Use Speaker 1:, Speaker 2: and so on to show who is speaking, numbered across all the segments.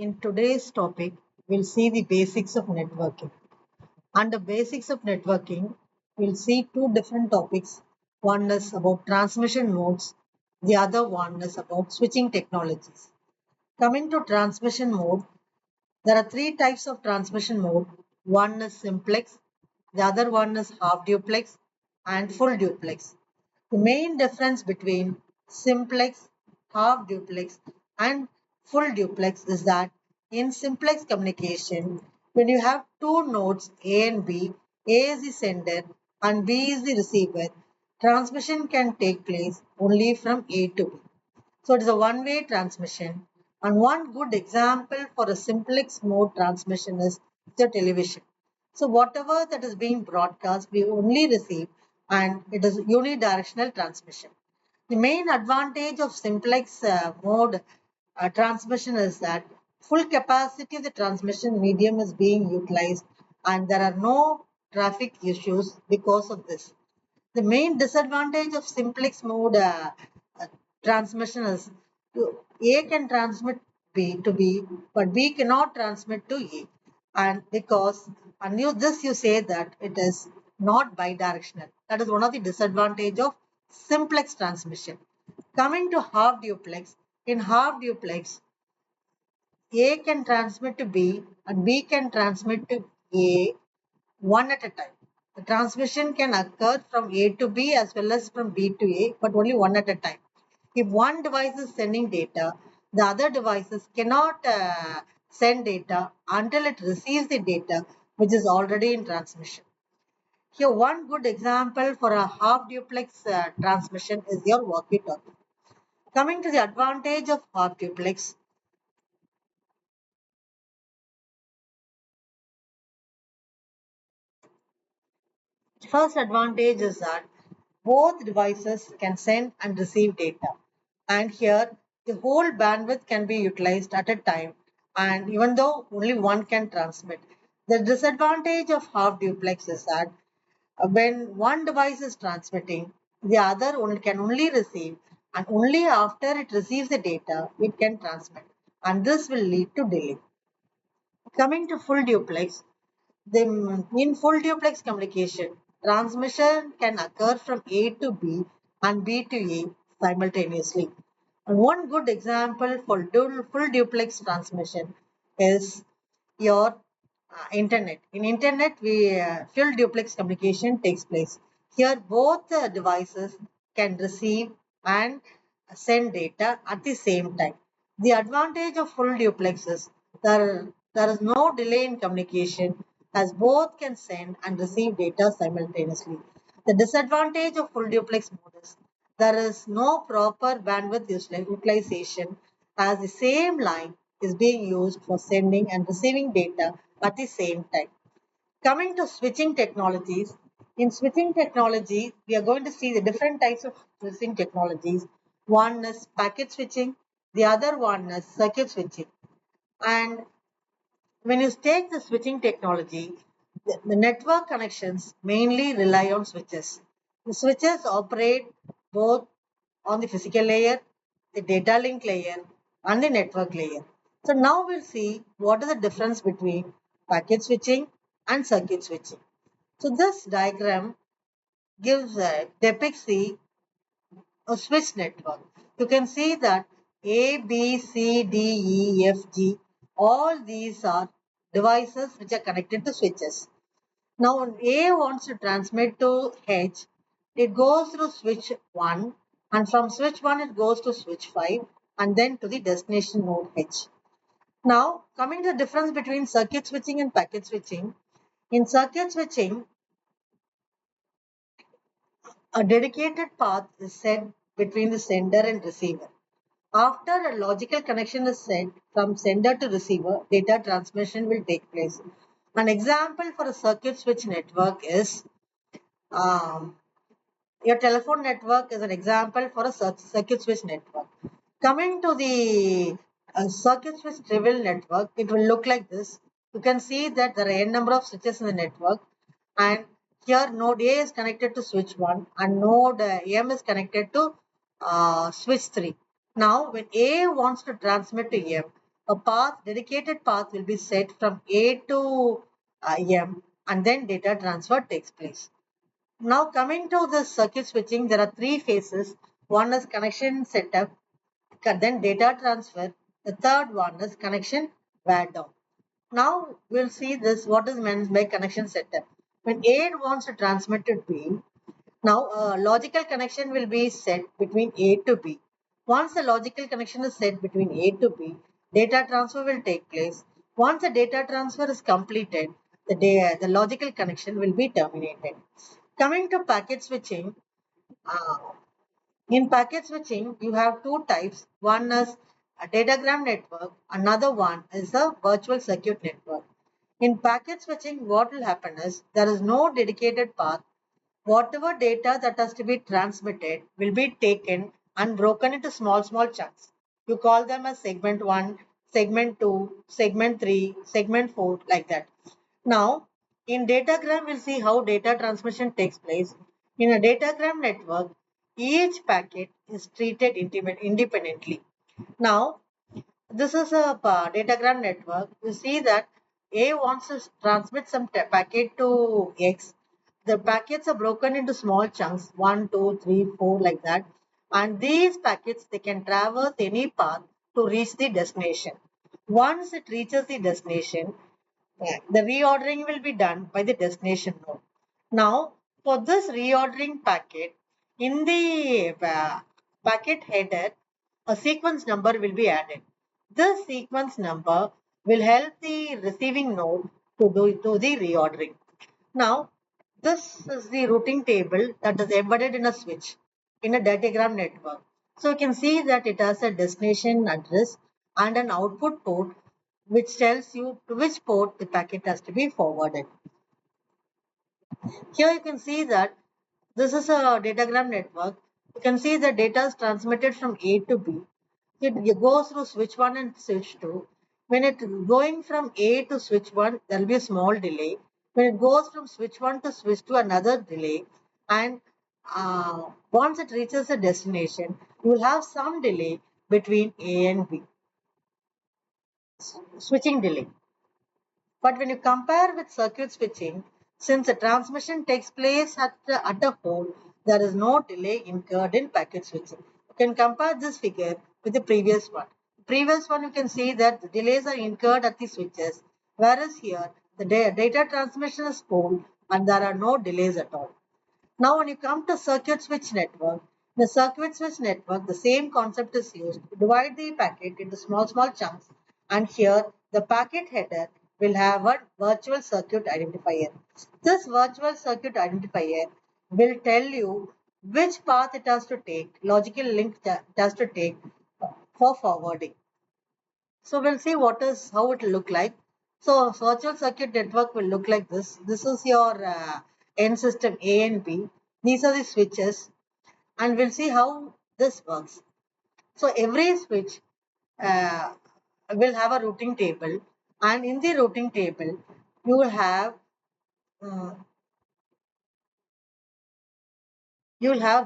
Speaker 1: In today's topic, we'll see the basics of networking. Under basics of networking, we'll see two different topics. One is about transmission modes, the other one is about switching technologies. Coming to transmission mode, there are three types of transmission mode. One is simplex, the other one is half duplex, and full duplex. The main difference between simplex, half duplex, and full duplex is that in simplex communication, when you have two nodes A and B, A is the sender and B is the receiver, transmission can take place only from A to B. So it is a one-way transmission. And one good example for a simplex mode transmission is the television. So whatever that is being broadcast, we only receive, and it is unidirectional transmission. The main advantage of simplex mode transmission is that full capacity of the transmission medium is being utilized and there are no traffic issues because of this. The main disadvantage of simplex mode uh, transmission is A can transmit B to B, but B cannot transmit to A. And because you say that it is not bidirectional. That is one of the disadvantage of simplex transmission. Coming to half duplex, in half duplex, A can transmit to B and B can transmit to A one at a time. The transmission can occur from A to B as well as from B to A, but only one at a time. If one device is sending data, the other devices cannot send data until it receives the data which is already in transmission. Here, one good example for a half duplex transmission is your walkie-talkie. Coming to the advantage of half duplex, first advantage is that both devices can send and receive data. And here, the whole bandwidth can be utilized at a time. And even though only one can transmit, the disadvantage of half duplex is that when one device is transmitting, the other can only receive, and only after it receives the data, it can transmit. And this will lead to delay. Coming to full duplex, in full duplex communication, transmission can occur from A to B and B to A simultaneously. And one good example for full duplex transmission is your internet. In internet, full duplex communication takes place. Here, both devices can receive and send data at the same time. The advantage of full duplex is there is no delay in communication as both can send and receive data simultaneously. The disadvantage of full duplex mode is there is no proper bandwidth utilization as the same line is being used for sending and receiving data at the same time. Coming to switching technologies, in switching technology, we are going to see the different types of switching technologies. One is packet switching, the other one is circuit switching. And when you take the switching technology, the network connections mainly rely on switches. The switches operate both on the physical layer, the data link layer, and the network layer. So now we'll see what is the difference between packet switching and circuit switching. So this diagram depicts a switch network. You can see that A, B, C, D, E, F, G, all these are devices which are connected to switches. Now when A wants to transmit to H, it goes through switch 1 and from switch 1 it goes to switch 5 and then to the destination node H. Now coming to the difference between circuit switching and packet switching. In circuit switching, a dedicated path is set between the sender and receiver. After a logical connection is set from sender to receiver, data transmission will take place. An example for a circuit switch network is your telephone network is an example for a circuit switch network. Coming to the circuit switch trivial network, it will look like this. You can see that there are n number of switches in the network, and here node A is connected to switch 1 and node M is connected to switch 3. Now when A wants to transmit to M, a path, dedicated path will be set from A to M, and then data transfer takes place. Now coming to the circuit switching, there are three phases. One is connection setup, then data transfer. The third one is connection wear down. Now we'll see this, what is meant by connection setup. When A wants to transmit to B, now a logical connection will be set between A to B. Once the logical connection is set between A to B, data transfer will take place. Once the data transfer is completed, the logical connection will be terminated. Coming to packet switching, uh, in packet switching, you have two types. One is a datagram network, another one is a virtual circuit network. In packet switching, what will happen is there is no dedicated path. Whatever data that has to be transmitted will be taken and broken into small chunks. You call them as segment 1, segment 2, segment 3, segment 4, like that. Now, in datagram, we'll see how data transmission takes place. In a datagram network, each packet is treated independently. Now, this is a datagram network. You see that A wants to transmit some packet to X. The packets are broken into small chunks, 1, 2, 3, 4, like that. And these packets, they can traverse any path to reach the destination. Once it reaches the destination, the reordering will be done by the destination node. Now, for this reordering packet, in the packet header, a sequence number will be added. This sequence number will help the receiving node to the reordering. Now, this is the routing table that is embedded in a switch in a datagram network. So you can see that it has a destination address and an output port which tells you to which port the packet has to be forwarded. Here you can see that this is a datagram network. You can see the data is transmitted from A to B. It goes through switch 1 and switch 2. When it going from A to switch 1, there will be a small delay. When it goes from switch 1 to switch 2, another delay. And once it reaches a destination, you will have some delay between A and B. Switching delay. But when you compare with circuit switching, since the transmission takes place at a hole, there is no delay incurred in packet switching. You can compare this figure with the previous one. The previous one, you can see that the delays are incurred at the switches, whereas here the data transmission is cold and there are no delays at all. Now, when you come to circuit switch network, the circuit switch network, the same concept is used. Divide the packet into small chunks, and here the packet header will have a virtual circuit identifier. This virtual circuit identifier will tell you which path it has to take, logical link it has to take for forwarding. So we'll see how it will look like. So virtual circuit network will look like this. This is your end system A and B. These are the switches, and we'll see how this works. So every switch uh, will have a routing table, and in the routing table, you will have uh,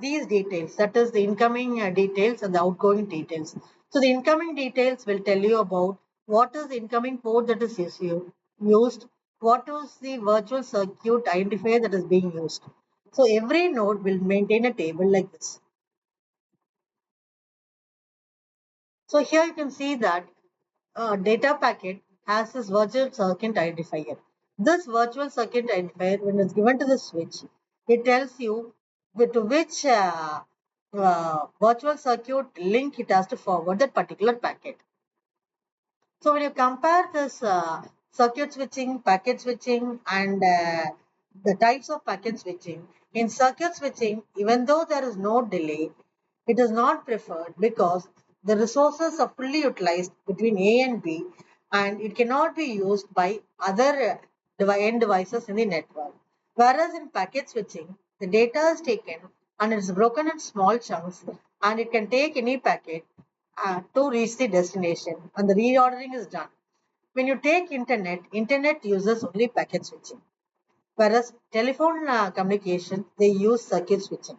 Speaker 1: these details, that is the incoming details and the outgoing details. So the incoming details will tell you about what is the incoming port that is used, what is the virtual circuit identifier that is being used. So every node will maintain a table like this. So here you can see that data packet has this virtual circuit identifier. This virtual circuit identifier, when it's given to the switch, it tells you to which virtual circuit link it has to forward that particular packet. So when you compare this circuit switching, packet switching, and the types of packet switching, in circuit switching, even though there is no delay, it is not preferred because the resources are fully utilized between A and B, and it cannot be used by other end devices in the network. Whereas in packet switching, the data is taken and it is broken in small chunks, and it can take any packet to reach the destination, and the reordering is done. When you take internet uses only packet switching, whereas telephone communication, they use circuit switching.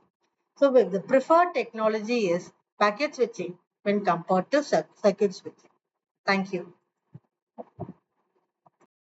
Speaker 1: So the preferred technology is packet switching when compared to circuit switching. Thank you.